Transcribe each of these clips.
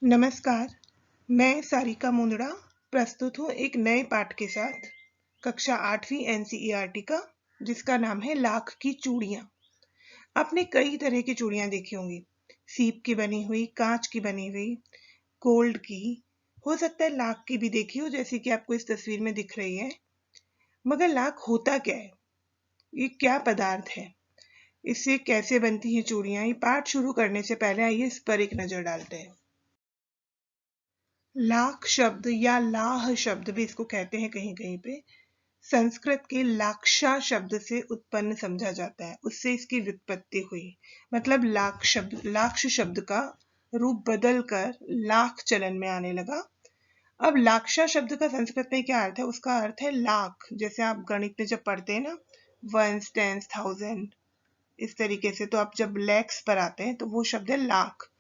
नमस्कार, मैं सारिका मुंदड़ा प्रस्तुत हूँ एक नए पाठ के साथ कक्षा 8वीं एनसीईआरटी का, जिसका नाम है लाख की चूड़ियाँ। आपने कई तरह की चूड़ियाँ देखी होंगी, सीप की बनी हुई, कांच की बनी हुई, गोल्ड की, हो सकता है लाख की भी देखी हो, जैसे कि आपको इस तस्वीर में दिख रही है। मगर लाख होता क्या है? ये क्या पदार्थ है? इससे कैसे बनती हैं चूड़ियाँ? ये पाठ शुरू करने से पहले आइए इस पर एक नजर डालते हैं। लाख शब्द या लाह शब्द भी इसको कहते हैं कहीं कहीं पे, संस्कृत के लाक्षा शब्द से उत्पन्न समझा जाता है, उससे इसकी व्युत्पत्ति हुई। मतलब लाक्ष शब्द का रूप बदल कर लाख चलन में आने लगा। अब लाक्षा शब्द का संस्कृत में क्या अर्थ है? उसका अर्थ है लाख। जैसे आप गणित में जब पढ़ते हैं ना, वंस, टेंस, थाउजेंड, इस तरीके से, तो आप जब लैक्स पर आते हैं तो वो शब्द है लाख।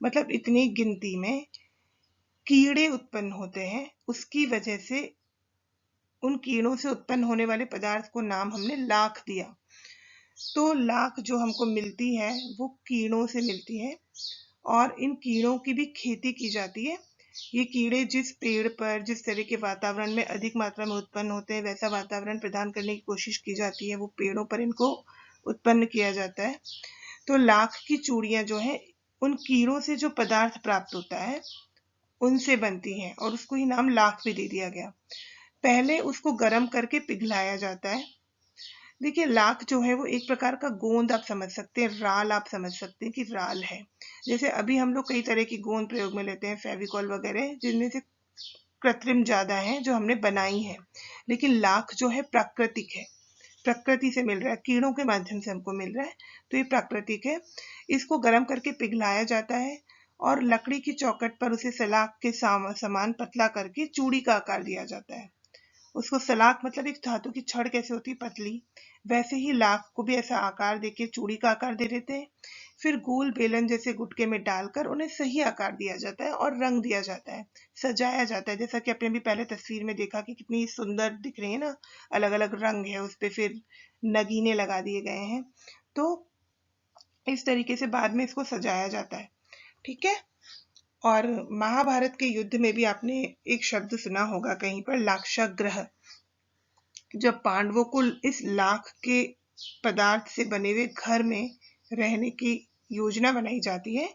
मतलब इतनी गिनती में कीड़े उत्पन्न होते हैं, उसकी वजह से उन कीड़ों से उत्पन्न होने वाले पदार्थ को नाम हमने लाख दिया। तो लाख जो हमको मिलती है वो कीड़ों से मिलती है, और इन कीड़ों की भी खेती की जाती है। ये कीड़े जिस पेड़ पर जिस तरह के वातावरण में अधिक मात्रा में उत्पन्न होते हैं, वैसा वातावरण प्रदान करने की कोशिश की जाती है, वो पेड़ों पर इनको उत्पन्न किया जाता है। तो लाख की चूड़ियां जो है, उन कीड़ों से जो पदार्थ प्राप्त होता है उनसे बनती हैं, और उसको ही नाम लाख भी दे दिया गया। पहले उसको गर्म करके पिघलाया जाता है। देखिए, लाख जो है वो एक प्रकार का गोंद आप समझ सकते हैं, राल आप समझ सकते हैं कि राल है। जैसे अभी हम लोग कई तरह की गोंद प्रयोग में लेते हैं, फेविकॉल वगैरह, जिनमें से कृत्रिम ज्यादा है जो हमने बनाई है। लेकिन लाख जो है प्राकृतिक है, प्रकृति से मिल रहा है, कीड़ों के माध्यम से हमको मिल रहा है, तो ये प्राकृतिक है। इसको गर्म करके पिघलाया जाता है और लकड़ी की चौखट पर उसे सलाख के समान पतला करके चूड़ी का आकार दिया जाता है। उसको सलाख मतलब एक धातु की छड़ कैसे होती है पतली, वैसे ही लाख को भी ऐसा आकार देके चूड़ी का आकार दे देते हैं। फिर गोल बेलन जैसे गुटके में डालकर उन्हें सही आकार दिया जाता है और रंग दिया जाता है, सजाया जाता है। जैसा कि आपने भी पहले तस्वीर में देखा कि कितनी सुंदर दिख रही है ना, अलग अलग रंग है उस पे, फिर नगीने लगा दिए गए हैं। तो इस तरीके से बाद में इसको सजाया जाता है। ठीक है। और महाभारत के युद्ध में भी आपने एक शब्द सुना होगा कहीं पर, लाक्षागृह। जब पांडवों को इस लाख के पदार्थ से बने हुए घर में रहने की योजना बनाई जाती है,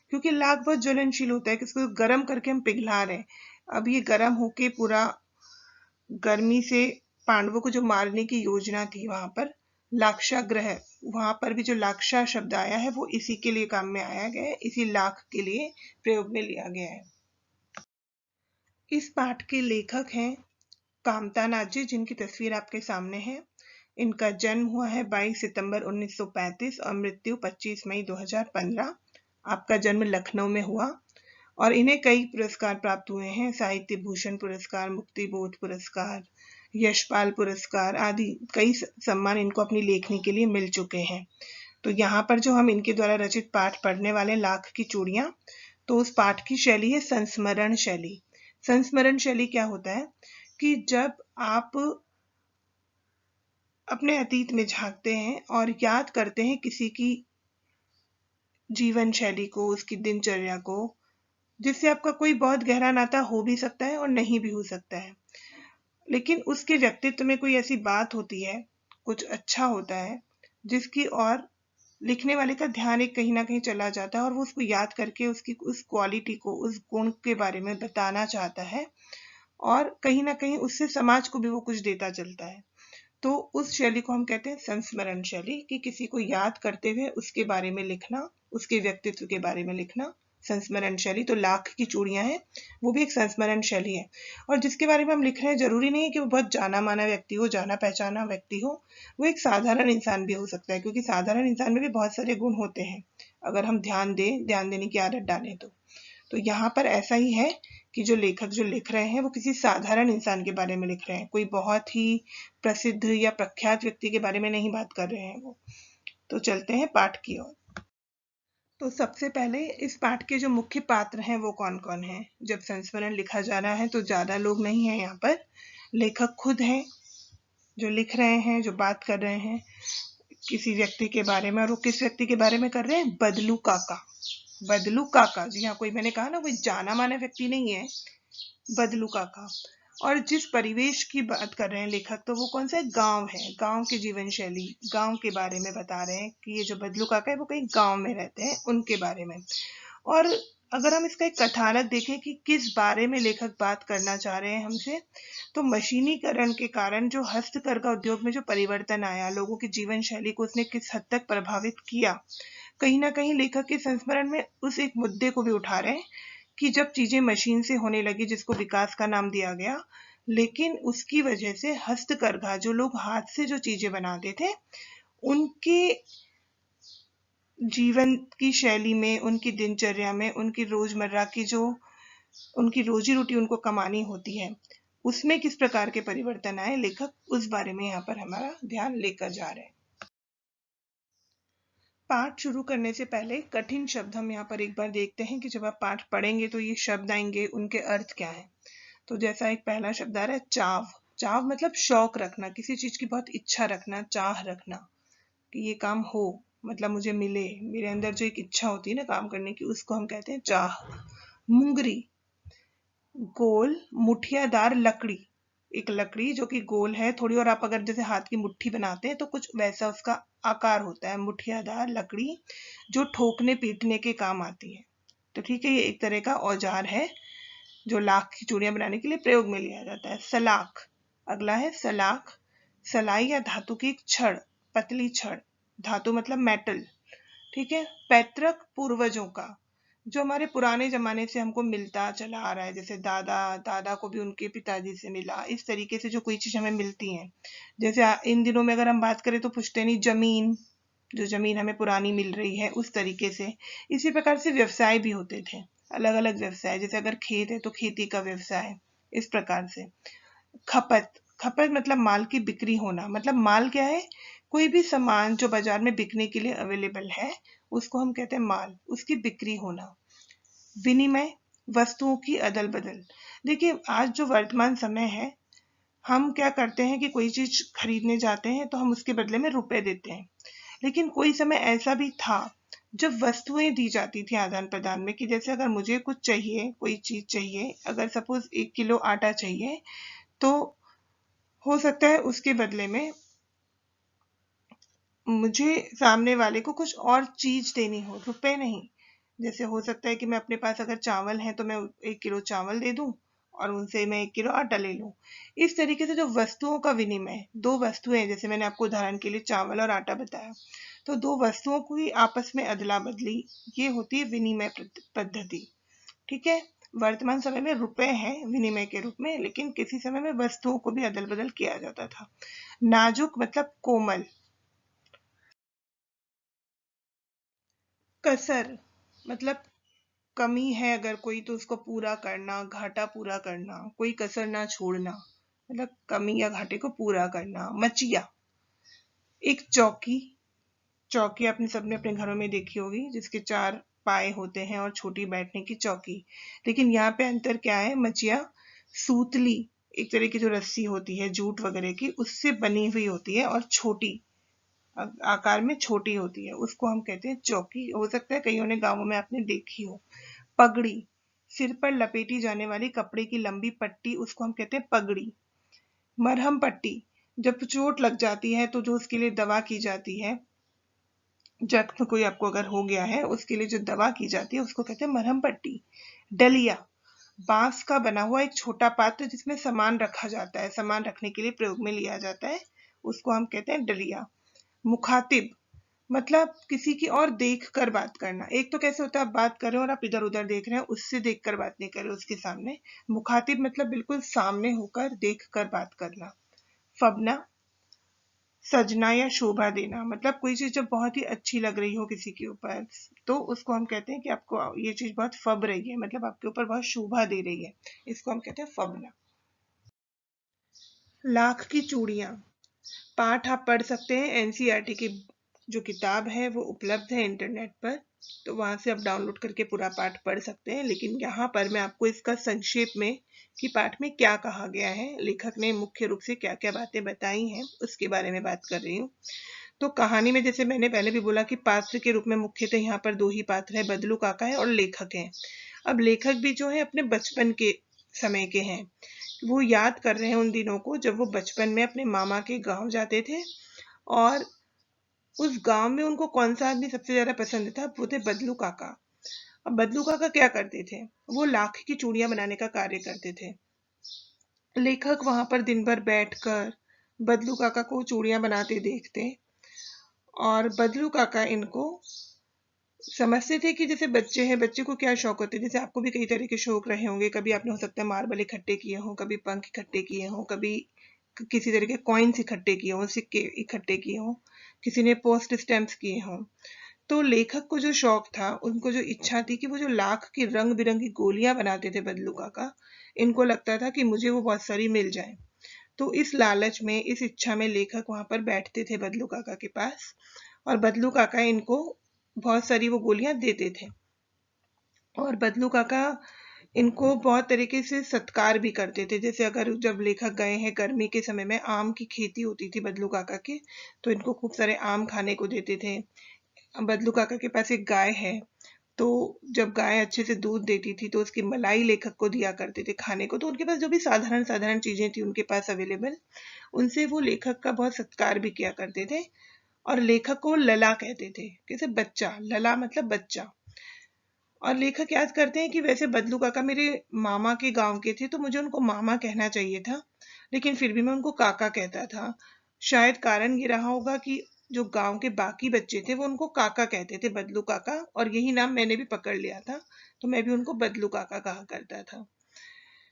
क्योंकि लाख बहुत ज्वलनशील होता है कि इसको गर्म करके हम पिघला रहे हैं। अब ये गर्म होके पूरा गर्मी से पांडवों को जो मारने की योजना थी, वहां पर लाक्षागृह, वहां पर भी जो लाक्षा शब्द आया है वो इसी के लिए काम में आया गया है, इसी लाख के लिए प्रयोग में लिया गया है। इस पाठ के लेखक हैं कामता नाथ जी, जिनकी तस्वीर आपके सामने है। इनका जन्म हुआ है 22 सितंबर 1935 और मृत्यु 25 मई 2015। आपका जन्म लखनऊ में हुआ, और इन्हें कई पुरस्कार प्राप्त हुए हैं, साहित्य भूषण पुरस्कार, मुक्ति बोध पुरस्कार, यशपाल पुरस्कार आदि कई सम्मान इनको अपनी लेखनी के लिए मिल चुके हैं। तो यहाँ पर जो हम इनके द्वारा रचित पाठ पढ़ने वाले लाख की चूड़ियां, तो उस पाठ की शैली है संस्मरण शैली। संस्मरण शैली क्या होता है कि जब आप अपने अतीत में झांकते हैं और याद करते हैं किसी की जीवन शैली को, उसकी दिनचर्या को, जिससे आपका कोई बहुत गहरा नाता हो भी सकता है और नहीं भी हो सकता है, लेकिन उसके व्यक्तित्व में कोई ऐसी बात होती है, कुछ अच्छा होता है, जिसकी और लिखने वाले का ध्यान एक कहीं ना कहीं चला जाता है, और वो उसको याद करके उसकी उस क्वालिटी को, उस गुण के बारे में बताना चाहता है, और कहीं ना कहीं उससे समाज को भी वो कुछ देता चलता है। तो उस शैली को हम कहते हैं संस्मरण शैली, कि किसी को याद करते हुए उसके बारे में लिखना, उसके व्यक्तित्व के बारे में लिखना, संस्मरण शैली। तो लाख की चूड़ियां हैं, वो भी एक संस्मरण शैली है। और जिसके बारे में हम लिख रहे हैं, जरूरी नहीं है कि वो बहुत जाना माना व्यक्ति हो, जाना पहचाना व्यक्ति हो, वो एक साधारण इंसान भी हो सकता है, क्योंकि साधारण इंसान में भी बहुत सारे गुण होते हैं, अगर हम ध्यान देने की आदत डालें तो यहाँ पर ऐसा ही है कि जो लेखक जो लिख रहे हैं वो किसी साधारण इंसान के बारे में लिख रहे हैं, कोई बहुत ही प्रसिद्ध या प्रख्यात व्यक्ति के बारे में नहीं बात कर रहे हैं वो। तो चलते हैं पाठ की ओर। तो सबसे पहले इस पाठ के जो मुख्य पात्र हैं वो कौन कौन हैं। जब संस्मरण लिखा जा रहा है तो ज्यादा लोग नहीं है यहाँ पर, लेखक खुद हैं जो लिख रहे हैं, जो बात कर रहे हैं किसी व्यक्ति के बारे में। और वो किस व्यक्ति के बारे में कर रहे हैं? बदलू काका। बदलू काका, जी हाँ, कोई मैंने कहा ना, कोई जाना माना व्यक्ति नहीं है, बदलू काका। और जिस परिवेश की बात कर रहे हैं लेखक, तो वो कौन सा है? गांव है। गांव की जीवन शैली, गांव के बारे में बता रहे हैं कि ये जो बदलू काका है वो कहीं गांव में रहते हैं, उनके बारे में। और अगर हम इसका एक कथानक देखें कि किस बारे में लेखक बात करना चाह रहे हैं हमसे, तो मशीनीकरण के कारण जो हस्तकरघा उद्योग में जो परिवर्तन आया, लोगों की जीवन शैली को उसने किस हद तक प्रभावित किया, कहीं ना कहीं लेखक के संस्मरण में उस एक मुद्दे को भी उठा रहे हैं कि जब चीजें मशीन से होने लगी, जिसको विकास का नाम दिया गया, लेकिन उसकी वजह से हस्तकरघा, जो लोग हाथ से जो चीजें बनाते थे, उनके जीवन की शैली में, उनकी दिनचर्या में, उनकी रोजमर्रा की जो उनकी रोजी रोटी उनको कमानी होती है, उसमें किस प्रकार के परिवर्तन आए, लेखक उस बारे में यहाँ पर हमारा ध्यान लेकर जा रहे हैं। पाठ शुरू करने से पहले कठिन शब्द हम यहाँ पर एक बार देखते हैं कि जब आप पाठ पढ़ेंगे तो ये शब्द आएंगे, उनके अर्थ क्या है। तो जैसा एक पहला शब्द आ रहा है, चाव। चाव मतलब शौक रखना, किसी चीज की बहुत इच्छा रखना, चाह रखना कि ये काम हो, मतलब मुझे मिले, मेरे अंदर जो एक इच्छा होती है ना काम करने की, उसको हम कहते हैं चाह। मुंगरी, गोल मुठियादार लकड़ी, एक लकड़ी जो कि गोल है थोड़ी, और आप अगर जैसे हाथ की मुट्ठी बनाते हैं तो कुछ वैसा उसका आकार होता है। मुठियादार लकड़ी जो ठोकने पीटने के काम आती है। तो ठीक है, ये एक तरह का औजार है जो लाख की चूड़ियां बनाने के लिए प्रयोग में लिया जाता है। सलाख, अगला है सलाख। सलाई या धातु की एक छड़, पतली छड़, धातु मतलब मेटल, ठीक है। पैतृक, पूर्वजों का, जो हमारे पुराने जमाने से हमको मिलता चला आ रहा है, जैसे दादा दादा को भी उनके पिताजी से मिला, इस तरीके से जो कोई चीज हमें मिलती है। जैसे इन दिनों में अगर हम बात करें तो पुश्तैनी जमीन, जो जमीन हमें पुरानी मिल रही है, उस तरीके से। इसी प्रकार से व्यवसाय भी होते थे, अलग अलग व्यवसाय, जैसे अगर खेत है तो खेती का व्यवसाय, इस प्रकार से। खपत, खपत मतलब माल की बिक्री होना, मतलब माल क्या है? कोई भी सामान जो बाजार में बिकने के लिए अवेलेबल है, उसको हम कहते हैं माल, उसकी बिक्री होना। विनिमय, वस्तुओं की अदल बदल। देखिए, आज जो वर्तमान समय है, हम क्या करते हैं कि कोई चीज खरीदने जाते हैं तो हम उसके बदले में रुपए देते हैं। लेकिन कोई समय ऐसा भी था जब वस्तुएं दी जाती थी आदान प्रदान में, कि जैसे अगर मुझे कुछ चाहिए, कोई चीज चाहिए, अगर सपोज 1 किलो आटा चाहिए, तो हो सकता है उसके बदले में मुझे सामने वाले को कुछ और चीज देनी हो, रुपए नहीं। जैसे हो सकता है कि मैं अपने पास अगर चावल है तो मैं 1 किलो चावल दे दूं और उनसे मैं 1 किलो आटा ले लूं। इस तरीके से जो वस्तुओं का विनिमय, दो वस्तुएं, जैसे मैंने आपको उदाहरण के लिए चावल और आटा बताया, तो दो वस्तुओं की आपस में अदला बदली, ये होती है विनिमय पद्धति। ठीक है, वर्तमान समय में रुपए हैं विनिमय के रूप में, लेकिन किसी समय में वस्तुओं को भी अदल बदल किया जाता था। नाजुक मतलब कोमल। कसर मतलब कमी है अगर कोई, तो उसको पूरा करना, घाटा पूरा करना, कोई कसर ना छोड़ना, मतलब कमी या घाटे को पूरा करना। मचिया, एक चौकी। चौकी आपने सबने अपने घरों में देखी होगी, जिसके 4 पाए होते हैं और छोटी बैठने की चौकी। लेकिन यहाँ पे अंतर क्या है? मचिया सूतली, एक तरह की जो रस्सी होती है जूट वगैरह की, उससे बनी हुई होती है और छोटी, आकार में छोटी होती है, उसको हम कहते हैं चौकी। हो सकता है कईयों ने गांवों में आपने देखी हो। पगड़ी, सिर पर लपेटी जाने वाली कपड़े की लंबी पट्टी, उसको हम कहते हैं पगड़ी। मरहम पट्टी, जब चोट लग जाती है तो जो उसके लिए दवा की जाती है, जख्म कोई आपको अगर हो गया है उसके लिए जो दवा की जाती है, उसको कहते हैं मरहम पट्टी। डलिया, बांस का बना हुआ एक छोटा पात्र जिसमें सामान रखा जाता है, सामान रखने के लिए प्रयोग में लिया जाता है, उसको हम कहते हैं डलिया। मुखातिब मतलब किसी की और देख कर बात करना। एक तो कैसे होता है, आप बात कर रहे हो और आप इधर उधर देख रहे हैं, उससे देख कर बात नहीं कर रहे उसके सामने। मुखातिब मतलब बिल्कुल सामने होकर देख कर बात करना। फबना, सजना या शोभा देना, मतलब कोई चीज जब बहुत ही अच्छी लग रही हो किसी के ऊपर, तो उसको हम कहते हैं कि आपको ये चीज बहुत फब रही है, मतलब आपके ऊपर बहुत शोभा दे रही है, इसको हम कहते हैं फबना। लाख की चूड़ियां, पाठ आप पढ़ सकते हैं, एनसीईआरटी की जो किताब है वो उपलब्ध है इंटरनेट पर, तो वहां से आप डाउनलोड करके पूरा पाठ पढ़ सकते हैं। लेकिन यहाँ पर मैं आपको इसका संक्षेप में, कि पाठ में क्या कहा गया है, लेखक ने मुख्य रूप से क्या क्या बातें बताई हैं, उसके बारे में बात कर रही हूँ। तो कहानी में जैसे मैंने पहले भी बोला कि पात्र के रूप में मुख्यतः यहाँ पर दो ही पात्र है, बदलू काका है और लेखक है। अब लेखक भी जो है अपने बचपन के समय के हैं। वो याद कर रहे हैं उन दिनों को जब वो बचपन में अपने मामा के गांव जाते थे, और उस गांव में उनको कौन सा आदमी सबसे ज्यादा पसंद था, वो थे बदलू काका। अब बदलू काका क्या करते थे, वो लाख की चूड़ियां बनाने का कार्य करते थे। लेखक वहां पर दिन भर बैठकर बदलू काका को चूड़ियां बनाते देखते, और बदलू काका इनको समझते थे कि जैसे बच्चे हैं, बच्चे को क्या शौक होते हैं। जैसे आपको भी कई तरह के शौक रहे होंगे, कभी आपने हो सकता है मार्बल इकट्ठे किए हों, कभी पंख इकट्ठे किए हों, कभी किसी तरह के कॉइन्स इकट्ठे किए हों, सिक्के इकट्ठे किए हों, किसी ने पोस्ट स्टैम्प्स किए हों। तो लेखक को जो शौक था, उनको जो इच्छा थी कि वो जो लाख की रंग बिरंगी गोलियां बनाते थे बदलू काका, इनको लगता था कि मुझे वो बहुत सारी मिल जाए। तो इस लालच में, इस इच्छा में लेखक वहां पर बैठते थे बदलू काका के पास, और बदलू काका इनको बहुत सारी वो गोलियां देते थे। और बदलू काका इनको बहुत तरीके से सत्कार भी करते थे। जैसे अगर जब लेखक गए हैं गर्मी के समय में, आम की खेती होती थी बदलू काका के, तो इनको खूब सारे आम खाने को देते थे। बदलू काका के पास एक गाय है, तो जब गाय अच्छे से दूध देती थी तो उसकी मलाई लेखक को दिया करते थे खाने को। तो उनके पास जो भी साधारण साधारण चीजें थी उनके पास अवेलेबल, उनसे वो लेखक का बहुत सत्कार भी किया करते थे। और लेखक को लला कहते थे, कैसे बच्चा, लला मतलब बच्चा। और लेखक याद करते हैं कि वैसे बदलू काका मेरे मामा के गांव के थे, तो मुझे उनको मामा कहना चाहिए था, लेकिन फिर भी मैं उनको काका कहता था। शायद कारण ये रहा होगा कि जो गांव के बाकी बच्चे थे वो उनको काका कहते थे, बदलू काका, और यही नाम मैंने भी पकड़ लिया था, तो मैं भी उनको बदलू काका कहा करता था।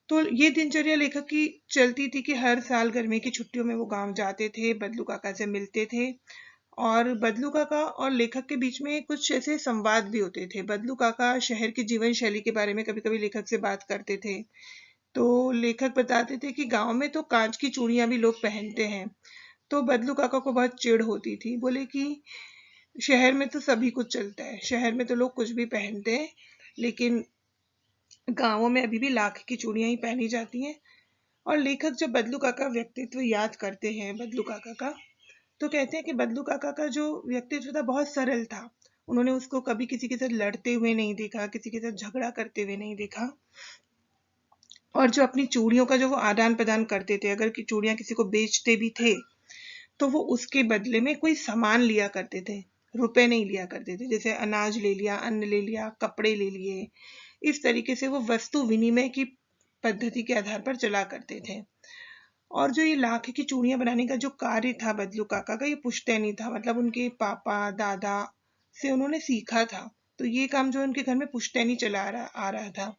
तो ये दिनचर्या लेखक की चलती थी कि हर साल गर्मी की छुट्टियों में वो गांव जाते थे, बदलू काका से मिलते थे। और बदलू काका और लेखक के बीच में कुछ ऐसे संवाद भी होते थे। बदलू काका शहर की जीवन शैली के बारे में कभी कभी लेखक से बात करते थे। तो लेखक बताते थे कि गांव में तो कांच की चूड़ियां भी लोग पहनते हैं। तो बदलू काका को बहुत चिढ़ होती थी, बोले कि शहर में तो सभी कुछ चलता है, शहर में तो लोग कुछ भी पहनते हैं, लेकिन गांवों में अभी भी लाख की चूड़ियां ही पहनी जाती हैं। और लेखक जब बदलू काका व्यक्तित्व याद करते हैं बदलू काका का, तो कहते हैं कि बदलू काका का जो व्यक्तित्व था बहुत सरल था। उन्होंने उसको कभी किसी के साथ लड़ते हुए नहीं देखा, किसी के साथ झगड़ा करते हुए नहीं देखा। और जो अपनी चूड़ियों का जो वो आदान प्रदान करते थे, अगर की चूड़ियां किसी को बेचते भी थे तो वो उसके बदले में कोई सामान लिया करते थे, रुपए नहीं लिया करते थे। जैसे अनाज ले लिया, अन्न ले लिया, कपड़े ले लिए, इस तरीके से वो वस्तु विनिमय की पद्धति के आधार पर चला करते थे। और जो ये लाख की चूड़ियां बनाने का जो कार्य था बदलू काका का, ये पुश्तैनी था, मतलब उनके पापा दादा से उन्होंने सीखा था। तो ये काम जो उनके घर में पुश्तैनी चला आ रहा था।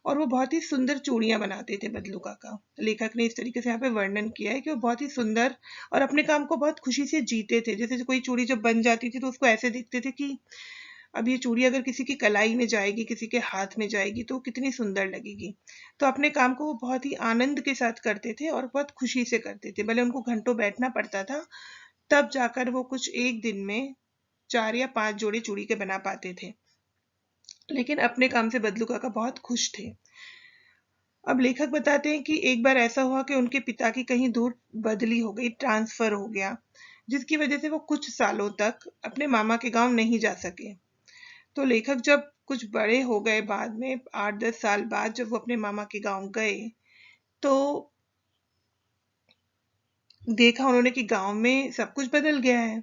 और वो बहुत ही सुंदर चूड़ियां बनाते थे बदलू काका। लेखक ने इस तरीके से यहाँ पे वर्णन किया है कि वो बहुत ही सुंदर और अपने काम को बहुत खुशी से जीते थे। जैसे कोई चूड़ी जब बन जाती थी तो उसको ऐसे देखते थे कि अब ये चूड़ी अगर किसी की कलाई में जाएगी, किसी के हाथ में जाएगी, तो कितनी सुंदर लगेगी। तो अपने काम को वो बहुत ही आनंद के साथ करते थे और बहुत खुशी से करते थे, भले उनको घंटों बैठना पड़ता था, तब जाकर वो कुछ एक दिन में 4 या 5 जोड़े चूड़ी के बना पाते थे। लेकिन अपने काम से बदलू काका बहुत खुश थे। अब लेखक बताते हैं कि एक बार ऐसा हुआ कि उनके पिता की कहीं दूर बदली हो गई, ट्रांसफर हो गया, जिसकी वजह से वो कुछ सालों तक अपने मामा के गांव नहीं जा सके। तो लेखक जब कुछ बड़े हो गए, बाद में 8-10 साल बाद जब वो अपने मामा के गांव गए, तो देखा उन्होंने कि गांव में सब कुछ बदल गया है।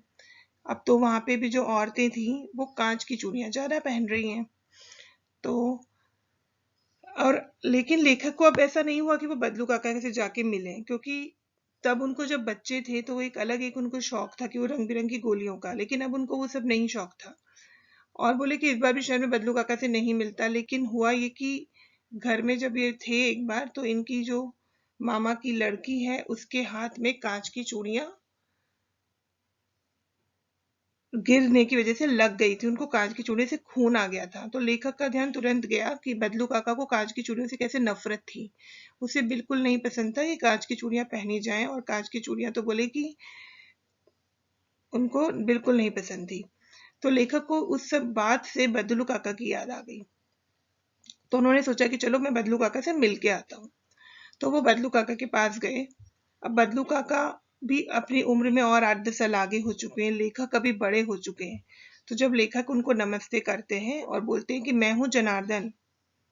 अब तो वहां पे भी जो औरतें थी वो कांच की चूड़ियां ज्यादा पहन रही हैं। तो और लेकिन लेखक को अब ऐसा नहीं हुआ कि वो बदलू काका से जाके मिले, क्योंकि तब उनको जब बच्चे थे तो एक अलग एक उनको शौक था कि वो रंग बिरंगी गोलियों का, लेकिन अब उनको वो सब नहीं शौक था। और बोले कि इस बार भी शहर में बदलू काका से नहीं मिलता। लेकिन हुआ ये कि घर में जब ये थे एक बार, तो इनकी जो मामा की लड़की है उसके हाथ में कांच की चूड़ियां गिरने की वजह से लग गई थी, उनको कांच की चूड़ियों से खून आ गया था। तो लेखक का ध्यान तुरंत गया कि बदलू काका को कांच की चूड़ियों से कैसे नफरत थी। उसे बिल्कुल नहीं पसंद था कि कांच की चूड़ियां पहनी जाएं, और कांच की चूड़ियां तो बोले कि उनको बिल्कुल नहीं पसंद थी। तो लेखक को उस सब बात से बदलू काका की याद आ गई। तो उन्होंने सोचा कि चलो मैं बदलू काका से मिल के आता हूँ। तो वो बदलू काका के पास गए। अब बदलू काका भी अपनी उम्र में और 8-10 साल आगे हो चुके हैं, लेखक अभी बड़े हो चुके हैं। तो जब लेखक उनको नमस्ते करते हैं और बोलते हैं कि मैं हूँ जनार्दन,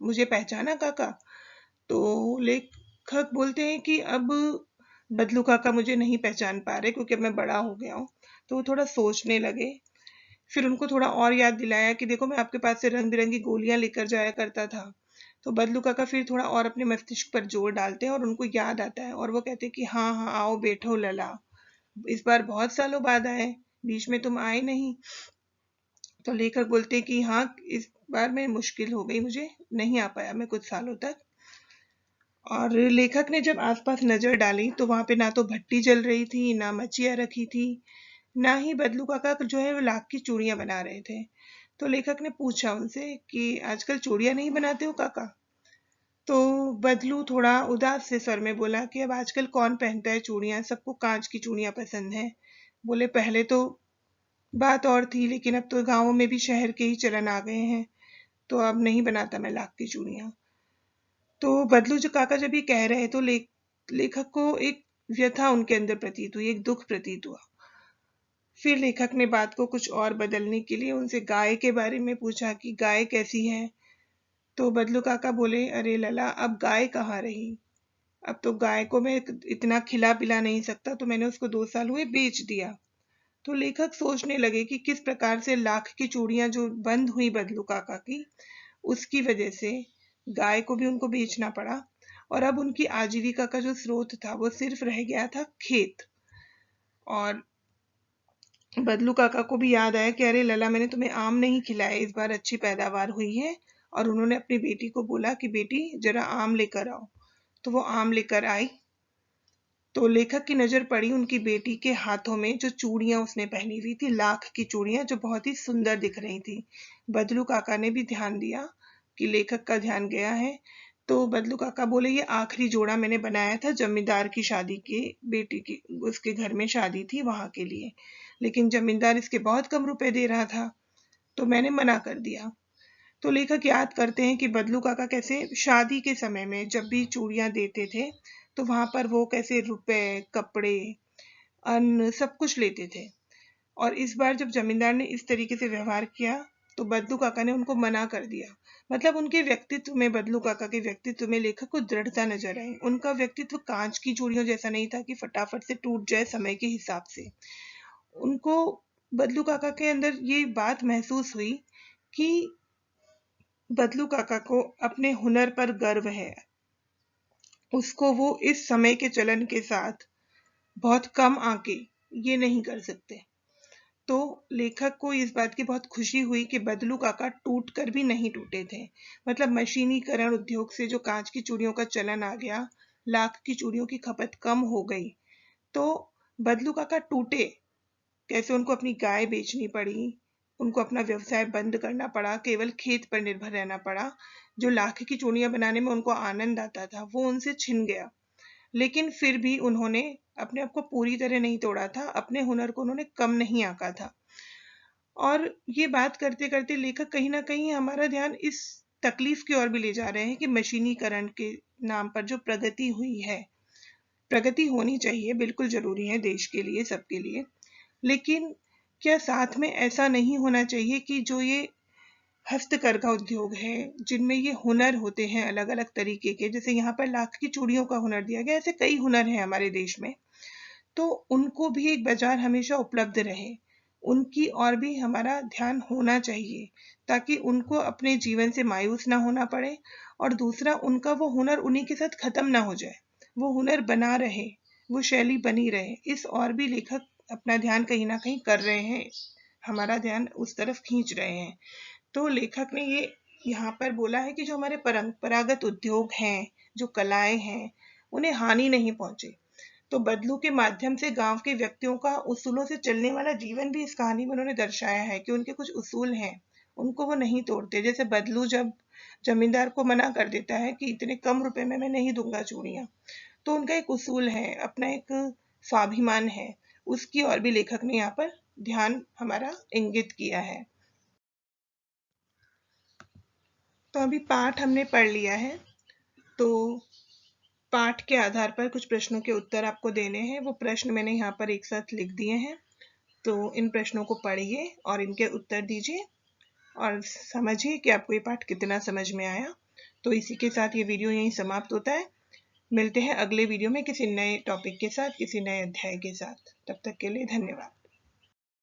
मुझे पहचाना काका? तो लेखक बोलते हैं कि अब बदलू काका मुझे नहीं पहचान पा रहे क्योंकि अब मैं बड़ा हो गया हूँ। तो वो थोड़ा सोचने लगे। फिर उनको थोड़ा और याद दिलाया कि देखो मैं आपके पास से रंग बिरंगी गोलियां लेकर जाया करता था। तो बदलू काका फिर थोड़ा और अपने मस्तिष्क पर जोर डालते हैं और उनको याद आता है और वो कहते हैं कि हाँ हाँ आओ बैठो लला, इस बार बहुत सालों बाद आए, बीच में तुम आए नहीं। तो लेखक बोलते हैं कि हाँ इस बार मैं मुश्किल हो गई, मुझे नहीं आ पाया मैं कुछ सालों तक। और लेखक ने जब आसपास नजर डाली तो वहां पे ना तो भट्टी जल रही थी, ना मचिया रखी थी, ना ही बदलू काका जो है वो लाख की चूड़ियां बना रहे थे। तो लेखक ने पूछा उनसे कि आजकल चूड़ियां नहीं बनाते हो काका? तो बदलू थोड़ा उदास से स्वर में बोला कि अब आजकल कौन पहनता है चूड़ियां, सबको कांच की चूड़ियां पसंद हैं। बोले पहले तो बात और थी, लेकिन अब तो गांवों में भी शहर के ही चलन आ गए हैं, तो अब नहीं बनाता मैं लाख की चूड़ियां। तो बदलू जो काका जब ये कह रहे तो लेखक को एक व्यथा उनके अंदर प्रतीत हुई, एक दुख प्रतीत हुआ। फिर लेखक ने बात को कुछ और बदलने के लिए उनसे गाय के बारे में पूछा कि गाय कैसी है? तो बदलू काका बोले अरे लला अब गाय कहाँ रही, अब तो गाय को मैं इतना खिला पिला नहीं सकता, तो मैंने उसको 2 साल हुए बेच दिया। तो लेखक सोचने लगे कि किस प्रकार से लाख की चूड़ियां जो बंद हुई बदलू काका की, उसकी वजह से गाय को भी उनको बेचना पड़ा और अब उनकी आजीविका का जो स्रोत था वो सिर्फ रह गया था खेत। और बदलू काका को भी याद आया कि अरे लला मैंने तुम्हें आम नहीं खिलाए, इस बार अच्छी पैदावार हुई है। और उन्होंने अपनी बेटी को बोला कि बेटी जरा आम लेकर आओ। तो वो आम लेकर आई। तो लेखक की नजर पड़ी उनकी बेटी के हाथों में जो चूड़ियां उसने पहनी हुई थी, लाख की चूड़ियां जो बहुत ही सुंदर दिख रही थी। बदलू काका ने भी ध्यान दिया कि लेखक का ध्यान गया है। तो बदलू काका बोले ये आखिरी जोड़ा मैंने बनाया था जमींदार की शादी के, बेटी की उसके घर में शादी थी वहां के लिए, लेकिन जमींदार इसके बहुत कम रुपए दे रहा था, तो मैंने मना कर दिया। तो लेखक याद करते हैं कि बदलू काका कैसे शादी के समय में जब भी चूड़ियां देते थे तो वहां पर वो कैसे रुपए, कपड़े, अन्न सब कुछ लेते थे। और इस बार जब जमींदार ने इस तरीके से व्यवहार किया तो बदलू काका ने उनको मना कर दिया। मतलब उनके व्यक्तित्व में, बदलू काका के व्यक्तित्व में लेखक को दृढ़ता नजर आई। उनका व्यक्तित्व कांच की चूड़ियों जैसा नहीं था कि फटाफट से टूट जाए समय के हिसाब से। उनको, बदलू काका के अंदर ये बात महसूस हुई कि बदलू काका को अपने हुनर पर गर्व है, उसको वो इस समय के चलन के साथ बहुत कम आके ये नहीं कर सकते। तो लेखक को इस बात की बहुत खुशी हुई कि बदलू काका टूट कर भी नहीं टूटे थे। मतलब मशीनीकरण उद्योग से जो कांच की चूड़ियों का चलन आ गया, लाख की चूड़ियों की खपत कम हो गई, तो बदलू काका टूटे कैसे? उनको अपनी गाय बेचनी पड़ी, उनको अपना व्यवसाय बंद करना पड़ा, केवल खेत पर निर्भर रहना पड़ा। जो लाख की चूड़ियां बनाने में उनको आनंद आता था वो उनसे छिन गया। लेकिन फिर भी उन्होंने अपने आप को पूरी तरह नहीं तोड़ा था, अपने हुनर को उन्होंने कम नहीं आंका था। और ये बात करते करते लेखक कहीं ना कहीं हमारा ध्यान इस तकलीफ की ओर भी ले जा रहे हैं कि मशीनीकरण के नाम पर जो प्रगति हुई है, प्रगति होनी चाहिए, बिल्कुल जरूरी है देश के लिए, सबके लिए, लेकिन क्या साथ में ऐसा नहीं होना चाहिए कि जो ये हस्तकरघा उद्योग है, जिनमें ये हुनर होते हैं अलग अलग तरीके के, जैसे यहाँ पर लाख की चूड़ियों का हुनर दिया गया, ऐसे कई हुनर हैं हमारे देश में, तो उनको भी एक बाजार हमेशा उपलब्ध रहे, उनकी और भी हमारा ध्यान होना चाहिए, ताकि उनको अपने जीवन से मायूस ना होना पड़े। और दूसरा, उनका वो हुनर उन्हीं के साथ खत्म ना हो जाए, वो हुनर बना रहे, वो शैली बनी रहे। इस और भी लेखक अपना ध्यान कहीं ना कहीं कर रहे हैं, हमारा ध्यान उस तरफ खींच रहे हैं। तो लेखक ने ये यहाँ पर बोला है कि जो हमारे परंपरागत उद्योग हैं, जो कलाएं हैं, उन्हें हानि नहीं पहुंचे। तो बदलू के माध्यम से गांव के व्यक्तियों का उसूलों से चलने वाला जीवन भी इस कहानी में उन्होंने दर्शाया है कि उनके कुछ उसूल हैं, उनको वो नहीं तोड़ते। जैसे बदलू जब जमींदार को मना कर देता है कि इतने कम रुपए में मैं नहीं दूंगा चूड़ियां, तो उनका एक उसूल है, अपना एक स्वाभिमान है, उसकी और भी लेखक ने यहाँ पर ध्यान हमारा इंगित किया है। तो अभी पाठ हमने पढ़ लिया है। तो पाठ के आधार पर कुछ प्रश्नों के उत्तर आपको देने हैं। वो प्रश्न मैंने यहाँ पर एक साथ लिख दिए हैं, तो इन प्रश्नों को पढ़िए और इनके उत्तर दीजिए और समझिए कि आपको ये पाठ कितना समझ में आया। तो इसी के साथ ये वीडियो यहीं समाप्त होता है। मिलते हैं अगले वीडियो में किसी नए टॉपिक के साथ, किसी नए अध्याय के साथ। तब तक के लिए धन्यवाद।